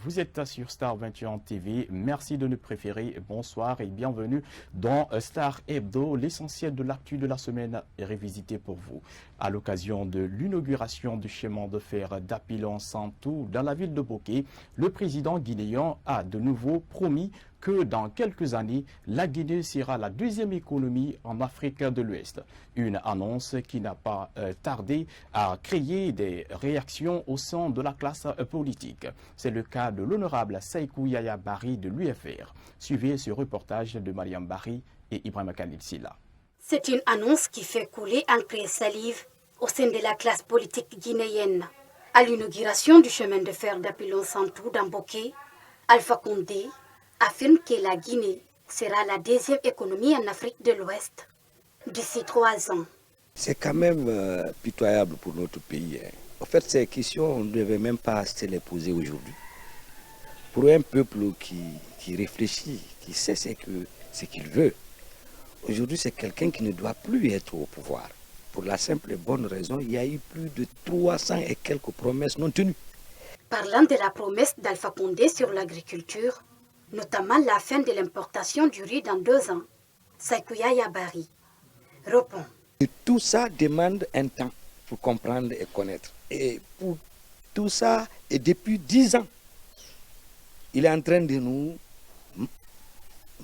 Vous êtes sur Star 21 TV. Merci de nous préférer. Bonsoir et bienvenue dans Star Hebdo. L'essentiel de l'actu de la semaine est révisité pour vous. À l'occasion de l'inauguration du chemin de fer d'Apilon-Santou dans la ville de Boké, le président guinéen a de nouveau promis que dans quelques années, la Guinée sera la deuxième économie en Afrique de l'Ouest. Une annonce qui n'a pas tardé à créer des réactions au sein de la classe politique. C'est le cas de l'honorable Saikou Yaya Bari de l'UFR. Suivez ce reportage de Mariam Bari et Ibrahim Khalil Silla. C'est une annonce qui fait couler encre et salive au sein de la classe politique guinéenne. À l'inauguration du chemin de fer d'Apilon-Santou dans Boké, Alpha Condé affirme que la Guinée sera la deuxième économie en Afrique de l'Ouest d'ici 3 ans. C'est quand même pitoyable pour notre pays. En fait, ces questions, on ne devait même pas se les poser aujourd'hui. Pour un peuple qui réfléchit, qui sait ce qu'il veut, aujourd'hui, c'est quelqu'un qui ne doit plus être au pouvoir. Pour la simple et bonne raison, il y a eu plus de 300 et quelques promesses non tenues. Parlant de la promesse d'Alpha Condé sur l'agriculture, notamment la fin de l'importation du riz dans 2 ans, Saikou Yaya Bari répond. Et tout ça demande un temps pour comprendre et connaître. Et pour tout ça, et depuis 10 ans, il est en train de nous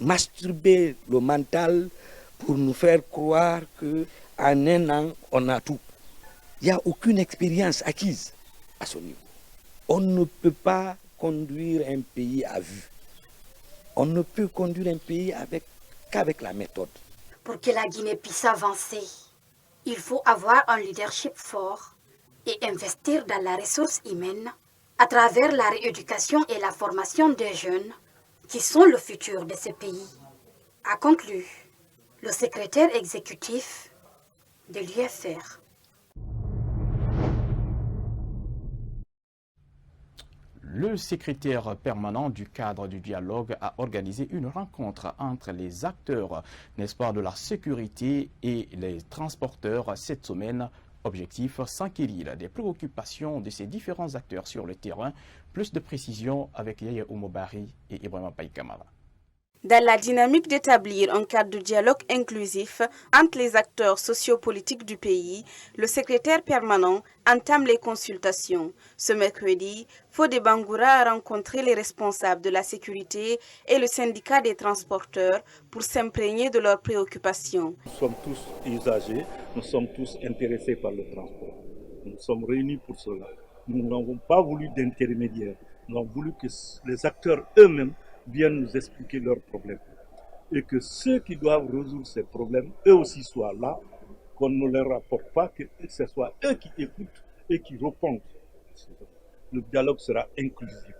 masturber le mental pour nous faire croire qu'en 1 an, on a tout. Il n'y a aucune expérience acquise à ce niveau. On ne peut pas conduire un pays à vue. On ne peut conduire un pays qu'avec la méthode. Pour que la Guinée puisse avancer, il faut avoir un leadership fort et investir dans la ressource humaine à travers la rééducation et la formation des jeunes qui sont le futur de ce pays, a conclu le secrétaire exécutif de l'UFR. Le secrétaire permanent du cadre du dialogue a organisé une rencontre entre les acteurs, n'est-ce pas, de la sécurité et les transporteurs cette semaine. Objectif, s'enquérir des préoccupations de ces différents acteurs sur le terrain. Plus de précisions avec Yaya Oumobari et Ibrahim Païkamara. Dans la dynamique d'établir un cadre de dialogue inclusif entre les acteurs sociopolitiques du pays, le secrétaire permanent entame les consultations. Ce mercredi, Fodé Bangoura a rencontré les responsables de la sécurité et le syndicat des transporteurs pour s'imprégner de leurs préoccupations. Nous sommes tous usagers, nous sommes tous intéressés par le transport. Nous sommes réunis pour cela. Nous n'avons pas voulu d'intermédiaires. Nous avons voulu que les acteurs eux-mêmes viennent nous expliquer leurs problèmes. Et que ceux qui doivent résoudre ces problèmes, eux aussi soient là, qu'on ne leur rapporte pas, que ce soit eux qui écoutent et qui répondent. Le dialogue sera inclusif.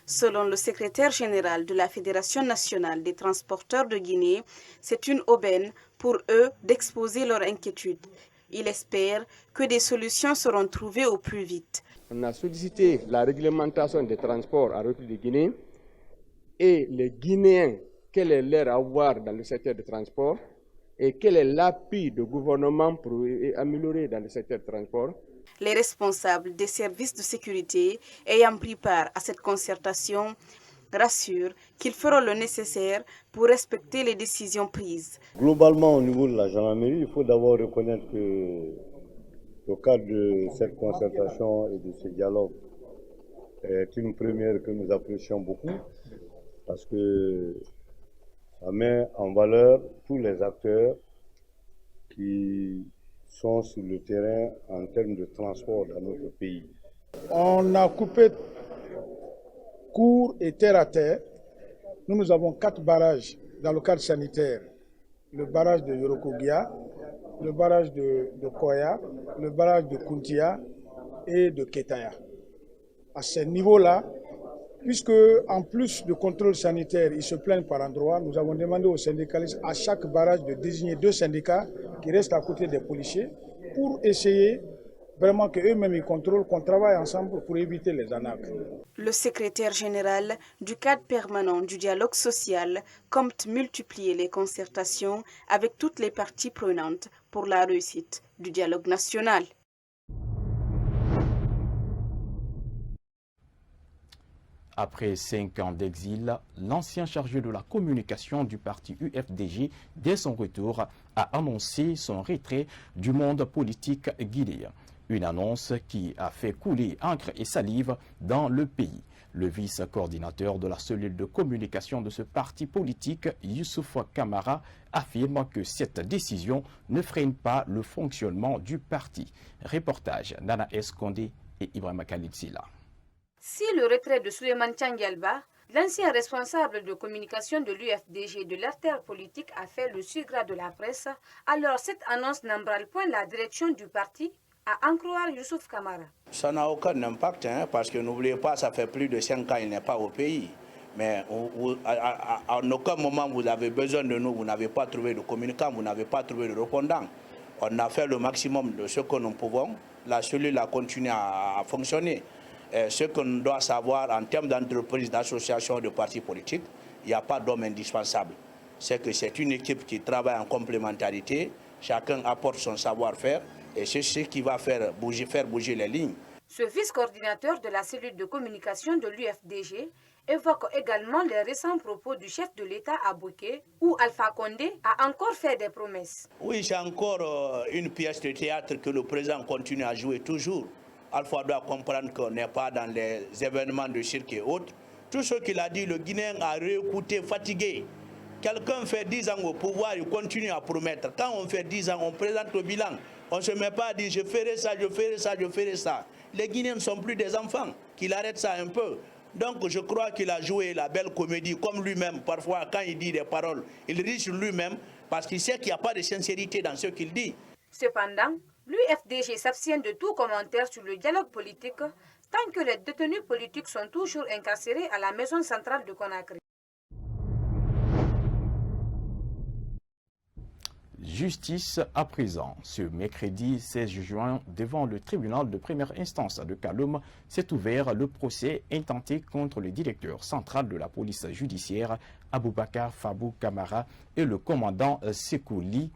Selon le secrétaire général de la Fédération nationale des transporteurs de Guinée, c'est une aubaine pour eux d'exposer leurs inquiétudes. Il espère que des solutions seront trouvées au plus vite. On a sollicité la réglementation des transports en République de Guinée. Et les Guinéens, quel est leur avoir dans le secteur du transport et quel est l'appui du gouvernement pour améliorer dans le secteur du transport. Les responsables des services de sécurité ayant pris part à cette concertation rassurent qu'ils feront le nécessaire pour respecter les décisions prises. Globalement, au niveau de la gendarmerie, il faut d'abord reconnaître que le cadre de cette concertation et de ce dialogue est une première que nous apprécions beaucoup, parce que ça met en valeur tous les acteurs qui sont sur le terrain en termes de transport dans notre pays. On a coupé court et terre à terre. Nous avons 4 barrages dans le cadre sanitaire. Le barrage de Yorokogia, le barrage de Koya, le barrage de Kuntia et de Ketaya. À ce niveau-là, puisque en plus de contrôle sanitaire, ils se plaignent par endroits, nous avons demandé aux syndicalistes à chaque barrage de désigner 2 syndicats qui restent à côté des policiers pour essayer vraiment qu'eux-mêmes ils contrôlent, qu'on travaille ensemble pour éviter les arnaques. Le secrétaire général du cadre permanent du dialogue social compte multiplier les concertations avec toutes les parties prenantes pour la réussite du dialogue national. Après 5 ans d'exil, l'ancien chargé de la communication du parti UFDG, dès son retour, a annoncé son retrait du monde politique guinéen. Une annonce qui a fait couler encre et salive dans le pays. Le vice-coordinateur de la cellule de communication de ce parti politique, Youssouf Kamara, affirme que cette décision ne freine pas le fonctionnement du parti. Reportage Nana Escondé et Ibrahima Khalid Silla. Si le retrait de Souleymane Tchangalba, l'ancien responsable de communication de l'UFDG de l'artère politique, a fait le surgras de la presse, alors cette annonce n'embrale point la direction du parti, à en croire Youssouf Kamara. Ça n'a aucun impact, parce que n'oubliez pas, ça fait plus de 5 ans qu'il n'est pas au pays. Mais à aucun moment vous avez besoin de nous, vous n'avez pas trouvé de communicant, vous n'avez pas trouvé de répondant. On a fait le maximum de ce que nous pouvons. La cellule a continué à fonctionner. Ce qu'on doit savoir en termes d'entreprise, d'association, de partis politiques, il n'y a pas d'homme indispensable. C'est que c'est une équipe qui travaille en complémentarité, chacun apporte son savoir-faire et c'est ce qui va faire bouger les lignes. Ce vice-coordinateur de la cellule de communication de l'UFDG évoque également les récents propos du chef de l'État à Bouké, où Alpha Condé a encore fait des promesses. Oui, c'est encore une pièce de théâtre que le président continue à jouer toujours. Alpha doit comprendre qu'on n'est pas dans les événements de cirque et autres. Tout ce qu'il a dit, le Guinéen a réécouté, fatigué. Quelqu'un fait 10 ans au pouvoir, il continue à promettre. Quand on fait 10 ans, on présente le bilan. On ne se met pas à dire je ferai ça, je ferai ça, je ferai ça. Les Guinéens ne sont plus des enfants, qu'il arrête ça un peu. Donc je crois qu'il a joué la belle comédie comme lui-même. Parfois, quand il dit des paroles, il rit sur lui-même parce qu'il sait qu'il n'y a pas de sincérité dans ce qu'il dit. Cependant, l'UFDG s'abstient de tout commentaire sur le dialogue politique tant que les détenus politiques sont toujours incarcérés à la maison centrale de Conakry. Justice à présent. Ce mercredi 16 juin, devant le tribunal de première instance de Kaloum, s'est ouvert le procès intenté contre le directeur central de la police judiciaire, Aboubakar Fabou Kamara, et le commandant Sekouli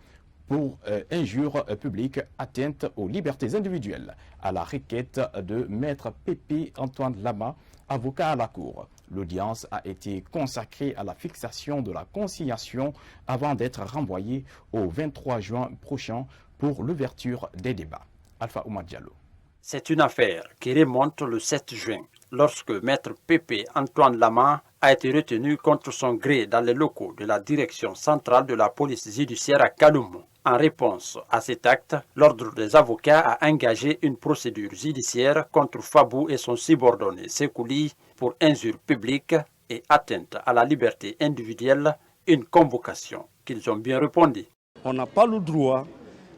pour injure publique, atteinte aux libertés individuelles, à la requête de maître Pépé Antoine Lama, avocat à la Cour. L'audience a été consacrée à la fixation de la conciliation avant d'être renvoyée au 23 juin prochain pour l'ouverture des débats. Alpha Oumar Diallo. C'est une affaire qui remonte le 7 juin, lorsque maître Pépé Antoine Lama a été retenu contre son gré dans les locaux de la direction centrale de la police judiciaire à Kaloum. En réponse à cet acte, l'ordre des avocats a engagé une procédure judiciaire contre Fabou et son subordonné Sekouli pour injure publique et atteinte à la liberté individuelle, une convocation qu'ils ont bien répondu. On n'a pas le droit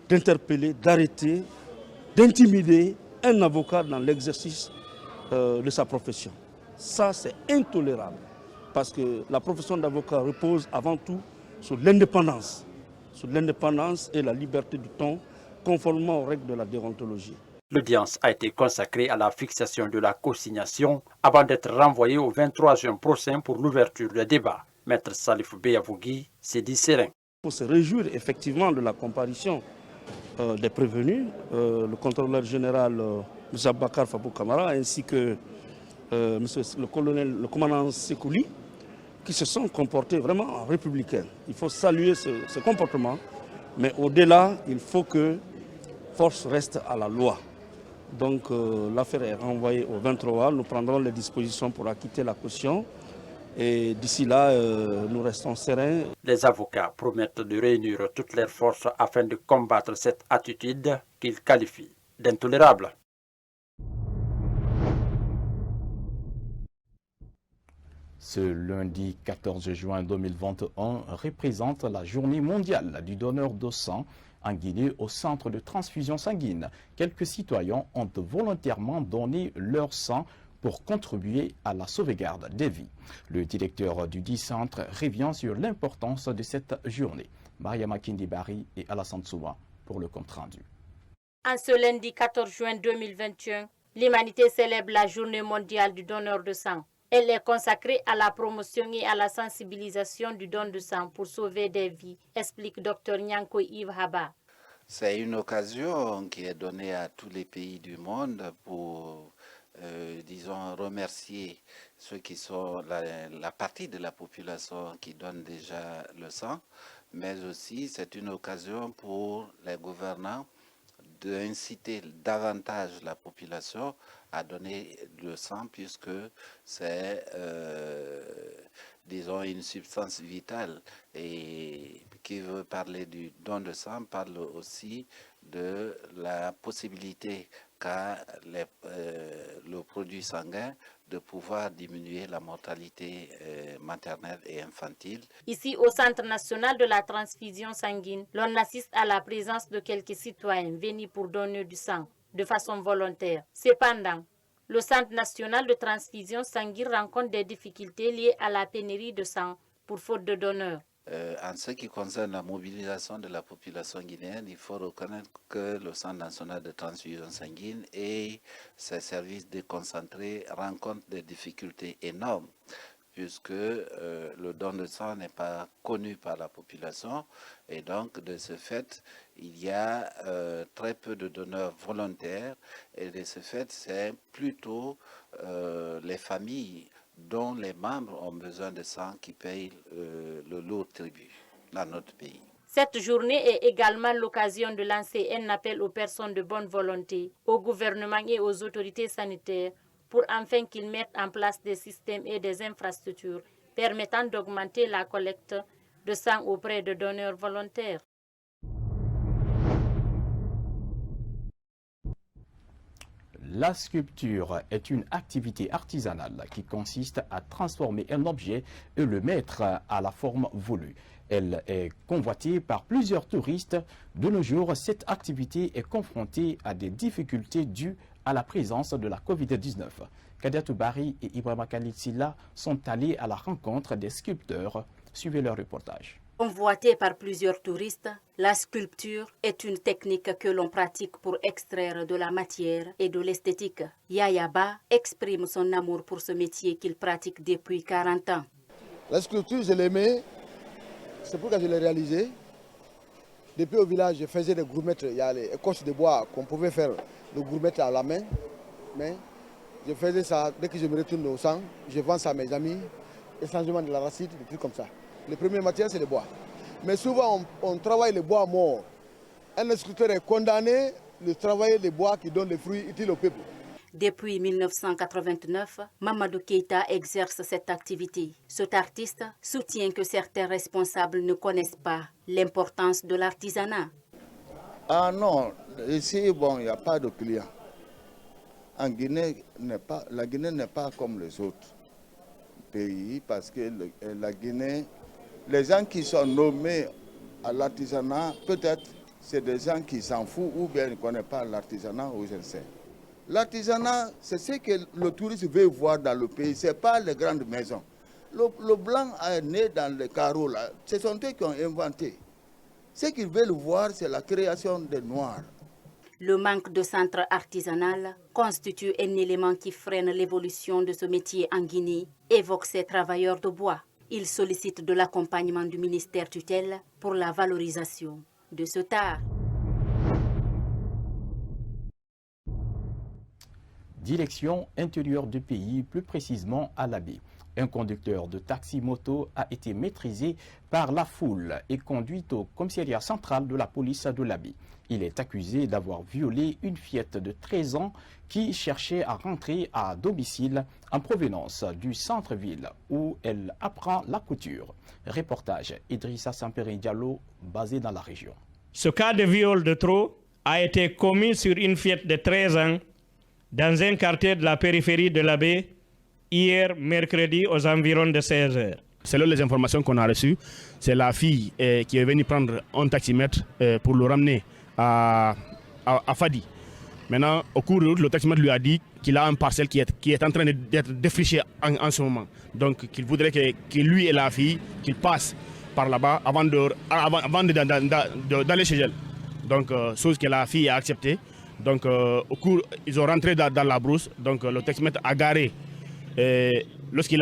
d'interpeller, d'arrêter, d'intimider un avocat dans l'exercice de sa profession. Ça, c'est intolérable parce que la profession d'avocat repose avant tout sur l'indépendance et la liberté du ton, conformément aux règles de la déontologie. L'audience a été consacrée à la fixation de la consignation avant d'être renvoyée au 23 juin prochain pour l'ouverture des débats. Maître Salif Beyavougui s'est dit serein. Il faut se réjouir effectivement de la comparution des prévenus, le contrôleur général M. Aboubakar Fabou Kamara ainsi que le commandant Sekouli, qui se sont comportés vraiment républicains. Il faut saluer ce comportement, mais au-delà, il faut que force reste à la loi. Donc l'affaire est renvoyée au 23, nous prendrons les dispositions pour acquitter la caution et d'ici là, nous restons sereins. Les avocats promettent de réunir toutes leurs forces afin de combattre cette attitude qu'ils qualifient d'intolérable. Ce lundi 14 juin 2021 représente la journée mondiale du donneur de sang en Guinée au centre de transfusion sanguine. Quelques citoyens ont volontairement donné leur sang pour contribuer à la sauvegarde des vies. Le directeur du dit centre revient sur l'importance de cette journée. Mariama Kindibari et Alassane Souma pour le compte rendu. En ce lundi 14 juin 2021, l'humanité célèbre la journée mondiale du donneur de sang. Elle est consacrée à la promotion et à la sensibilisation du don de sang pour sauver des vies, explique Dr Nyanko Yves Haba. C'est une occasion qui est donnée à tous les pays du monde pour disons, remercier ceux qui sont la partie de la population qui donne déjà le sang, mais aussi c'est une occasion pour les gouvernants d'inciter davantage la population à donner le sang, puisque c'est, disons, une substance vitale. Et qui veut parler du don de sang parle aussi de la possibilité qu'a le produit sanguin de pouvoir diminuer la mortalité maternelle et infantile. Ici, au Centre national de la transfusion sanguine, l'on assiste à la présence de quelques citoyens venus pour donner du sang de façon volontaire. Cependant, le Centre national de transfusion sanguine rencontre des difficultés liées à la pénurie de sang pour faute de donneurs. En ce qui concerne la mobilisation de la population guinéenne, il faut reconnaître que le Centre national de transfusion sanguine et ses services déconcentrés rencontrent des difficultés énormes, puisque le don de sang n'est pas connu par la population, et donc de ce fait, il y a très peu de donneurs volontaires, et de ce fait, c'est plutôt les familles dont les membres ont besoin de sang qui payent le lourd tribut dans notre pays. Cette journée est également l'occasion de lancer un appel aux personnes de bonne volonté, au gouvernement et aux autorités sanitaires pour enfin qu'ils mettent en place des systèmes et des infrastructures permettant d'augmenter la collecte de sang auprès de donneurs volontaires. La sculpture est une activité artisanale qui consiste à transformer un objet et le mettre à la forme voulue. Elle est convoitée par plusieurs touristes. De nos jours, cette activité est confrontée à des difficultés dues à la présence de la Covid-19. Kadiatou Bari et Ibrahima Khalid Silla sont allés à la rencontre des sculpteurs. Suivez leur reportage. Convoitée par plusieurs touristes, la sculpture est une technique que l'on pratique pour extraire de la matière et de l'esthétique. Yayaba exprime son amour pour ce métier qu'il pratique depuis 40 ans. La sculpture, je l'aimais, c'est pourquoi je l'ai réalisée. Depuis au village, je faisais des gourmettes, il y a les écorces de bois qu'on pouvait faire de gourmettes à la main. Mais je faisais ça, dès que je me retourne au sang, je vends ça à mes amis, échangement de la racine, des trucs comme ça. Le premier matière, c'est le bois. Mais souvent, on travaille le bois mort. Un sculpteur est condamné de travailler le bois qui donne les fruits utiles au peuple. Depuis 1989, Mamadou Keïta exerce cette activité. Cet artiste soutient que certains responsables ne connaissent pas l'importance de l'artisanat. Ah non, ici, bon, il n'y a pas de clients. En Guinée, la Guinée n'est pas comme les autres pays parce que la Guinée, les gens qui sont nommés à l'artisanat, peut-être c'est des gens qui s'en foutent ou bien ne connaissent pas l'artisanat ou je ne sais. L'artisanat, c'est ce que le touriste veut voir dans le pays, ce n'est pas les grandes maisons. Le blanc est né dans les carreaux, là. Ce sont eux qui ont inventé. Ce qu'ils veulent voir, c'est la création des Noirs. Le manque de centre artisanal constitue un élément qui freine l'évolution de ce métier en Guinée, évoque ces travailleurs de bois. Il sollicite de l'accompagnement du ministère tutelle pour la valorisation de cet art. Direction intérieure du pays, plus précisément à Labé. Un conducteur de taxi-moto a été maîtrisé par la foule et conduit au commissariat central de la police de Labé. Il est accusé d'avoir violé une fillette de 13 ans qui cherchait à rentrer à domicile en provenance du centre-ville où elle apprend la couture. Reportage Idrissa Sampere Diallo, basé dans la région. Ce cas de viol de trop a été commis sur une fillette de 13 ans dans un quartier de la périphérie de Labé hier mercredi aux environs de 16 h. Selon les informations qu'on a reçues, c'est la fille qui est venue prendre un taximètre pour le ramener à Fadi. Maintenant, au cours de route, le taximètre lui a dit qu'il a un parcelle qui est en train d'être défriché en ce moment. Donc, qu'il voudrait que lui et la fille qu'ils passent par là-bas avant d'aller chez elle. Donc, chose que la fille a acceptée. Donc, au cours, ils ont rentré dans la brousse. Donc, le taximètre a garé. Lorsqu'il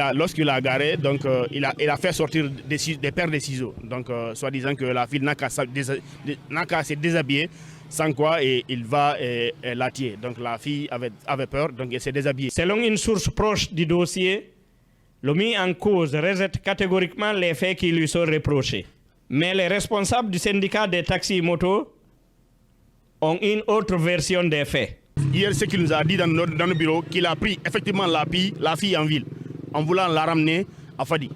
a garé, donc, il a fait sortir des paires de ciseaux. Donc, soi-disant que la fille n'a qu'à se déshabiller sans quoi il va la tuer. Donc la fille avait peur, donc elle s'est déshabillée. Selon une source proche du dossier, le mis en cause rejette catégoriquement les faits qui lui sont reprochés. Mais les responsables du syndicat des taxis motos ont une autre version des faits. Hier, ce qu'il nous a dit dans nos bureaux, qu'il a pris effectivement la fille en ville, en voulant la ramener à Fadi.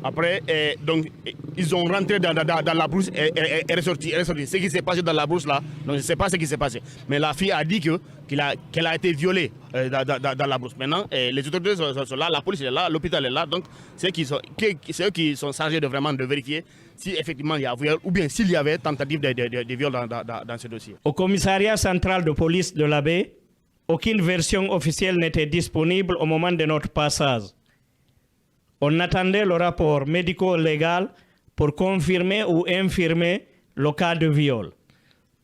Après, donc, ils ont rentré dans la brousse et ressorti. Ce qui s'est passé dans la brousse là, donc je ne sais pas ce qui s'est passé. Mais la fille a dit qu'elle a été violée dans la brousse. Maintenant, les autorités sont là, la police est là, l'hôpital est là. Donc, c'est eux qui sont chargés de vérifier si effectivement il y a viol ou bien s'il y avait tentative de viol dans ce dossier. Au commissariat central de police de la Baie, aucune version officielle n'était disponible au moment de notre passage. On attendait le rapport médico-légal pour confirmer ou infirmer le cas de viol.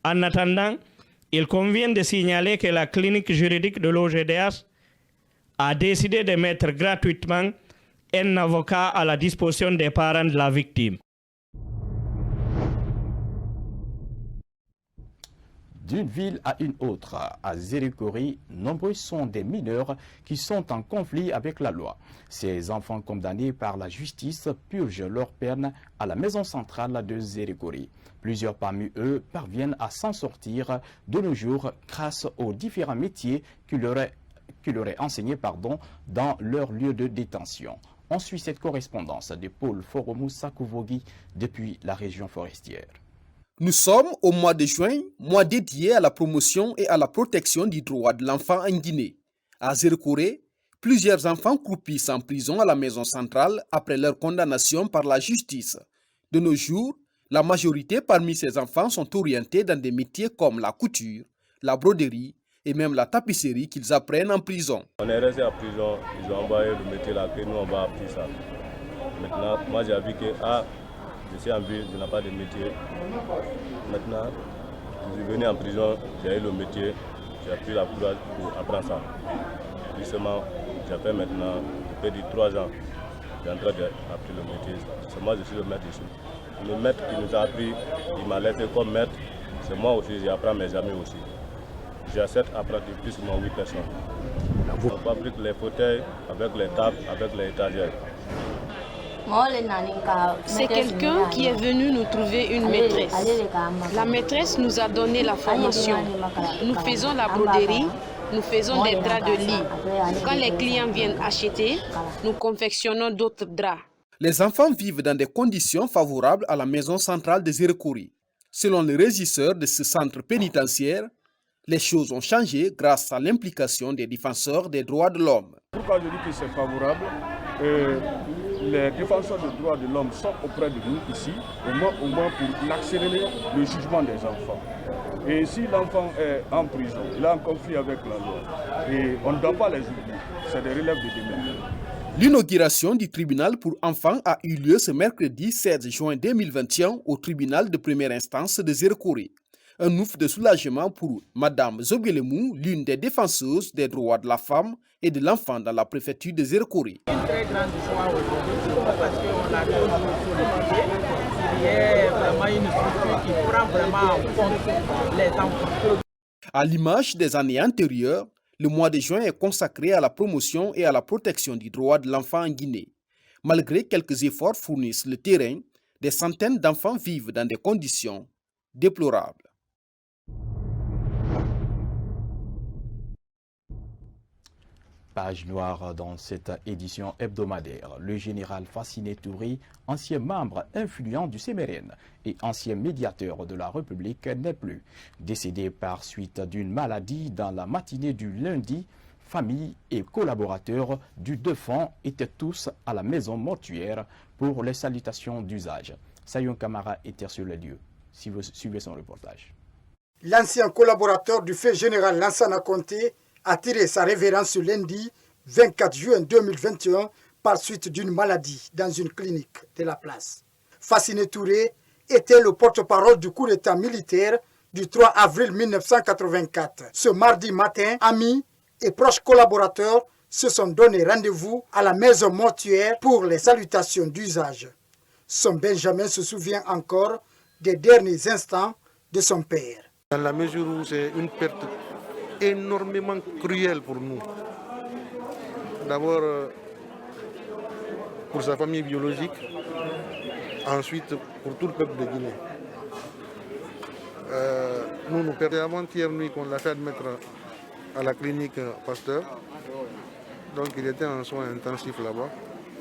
En attendant, il convient de signaler que la clinique juridique de l'OGDH a décidé de mettre gratuitement un avocat à la disposition des parents de la victime. D'une ville à une autre, à Zérikori, nombreux sont des mineurs qui sont en conflit avec la loi. Ces enfants condamnés par la justice purgent leur peine à la maison centrale de Zérikori. Plusieurs parmi eux parviennent à s'en sortir de nos jours grâce aux différents métiers qui leur est enseigné dans leur lieu de détention. On suit cette correspondance de Paul Foromoussa Kouvogi depuis la région forestière. Nous sommes au mois de juin, mois dédié à la promotion et à la protection des droits de l'enfant en Guinée. À Zérikori, plusieurs enfants croupissent en prison à la maison centrale après leur condamnation par la justice. De nos jours, la majorité parmi ces enfants sont orientés dans des métiers comme la couture, la broderie et même la tapisserie qu'ils apprennent en prison. On est resté à prison, ils ont envoyé le métier là, que nous on va apprendre ça. Maintenant, moi j'ai vu que je suis en ville, je n'ai pas de métier. Maintenant, je suis venu en prison, j'ai eu le métier, j'ai pris la courage pour apprendre ça. Justement, j'ai fait maintenant près de 3 ans, je suis en train d'apprendre le métier. C'est moi, je suis le maître ici. Le maître qui nous a appris, il m'a laissé comme maître, c'est moi aussi, j'apprends mes amis aussi. J'accepte d'apprendre plus de 8 personnes. On fabrique les fauteuils avec les tables, avec les étagères. C'est quelqu'un qui est venu nous trouver une maîtresse. La maîtresse nous a donné la formation. Nous faisons la broderie, nous faisons des draps de lit. Quand les clients viennent acheter, nous confectionnons d'autres draps. Les enfants vivent dans des conditions favorables à la maison centrale de Zérikori. Selon le régisseur de ce centre pénitentiaire, les choses ont changé grâce à l'implication des défenseurs des droits de l'homme. Pourquoi je dis que c'est favorable? Les défenseurs des droits de l'homme sont auprès de nous ici, au moins pour accélérer le jugement des enfants. Et si l'enfant est en prison, il est en conflit avec la loi, et on ne doit pas les oublier, c'est des relèves de demain. L'inauguration du tribunal pour enfants a eu lieu ce mercredi 16 juin 2021 au tribunal de première instance de Zérikori. Un ouf de soulagement pour Mme Zobelemou, l'une des défenseuses des droits de la femme et de l'enfant dans la préfecture de Zérikori. Une très grande joie aujourd'hui parce qu'on a toujours sollicité. Il y a vraiment une structure qui prend vraiment en compte les enfants. À l'image des années antérieures, le mois de juin est consacré à la promotion et à la protection des droits de l'enfant en Guinée. Malgré quelques efforts fournis sur le terrain, des centaines d'enfants vivent dans des conditions déplorables. Page noire dans cette édition hebdomadaire. Le général Fassiné Touré, ancien membre influent du CMRN et ancien médiateur de la République, n'est plus. Décédé par suite d'une maladie dans la matinée du lundi, famille et collaborateurs du défunt étaient tous à la maison mortuaire pour les salutations d'usage. Sayon Kamara était sur les lieux. Si vous suivez son reportage. L'ancien collaborateur du fait général Lansana Conté a tiré sa révérence ce lundi 24 juin 2021 par suite d'une maladie dans une clinique de la place. Fassiné Touré était le porte-parole du coup d'état militaire du 3 avril 1984. Ce mardi matin, amis et proches collaborateurs se sont donné rendez-vous à la maison mortuaire pour les salutations d'usage. Son Benjamin se souvient encore des derniers instants de son père. Dans la mesure où c'est une perte énormément cruelle pour nous. D'abord pour sa famille biologique, ensuite pour tout le peuple de Guinée. Nous perdons avant-hier nuit qu'on l'a fait admettre à la clinique Pasteur. Donc il était en soins intensifs là-bas.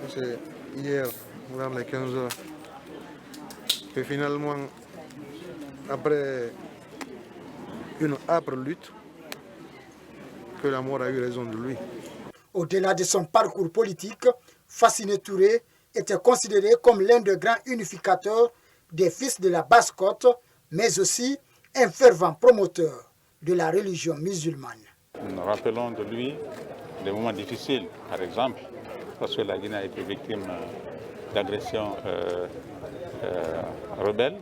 C'est hier, vers les 15 heures, que finalement, après une âpre lutte, que la mort a eu raison de lui. Au-delà de son parcours politique, Fassine Touré était considéré comme l'un des grands unificateurs des fils de la Basse-Côte, mais aussi un fervent promoteur de la religion musulmane. Nous rappelons de lui des moments difficiles, par exemple, parce que la Guinée a été victime d'agressions rebelles.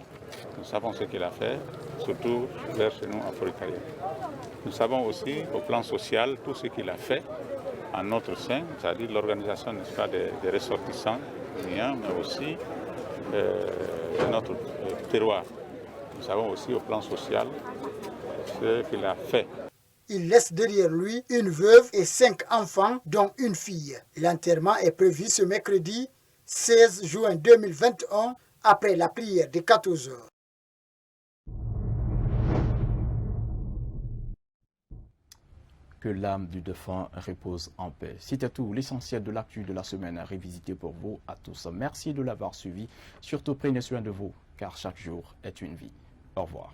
Nous savons ce qu'il a fait, surtout vers chez nous en Forêt-Caribe. Nous savons aussi, au plan social, tout ce qu'il a fait en notre sein, c'est-à-dire l'organisation des ressortissants guinéens, mais aussi de notre terroir. Nous savons aussi au plan social ce qu'il a fait. Il laisse derrière lui une veuve et 5 enfants, dont une fille. L'enterrement est prévu ce mercredi 16 juin 2021, après la prière de 14 heures. Que l'âme du défunt repose en paix. C'était tout, l'essentiel de l'actu de la semaine révisité pour vous à tous. Merci de l'avoir suivi. Surtout prenez soin de vous, car chaque jour est une vie. Au revoir.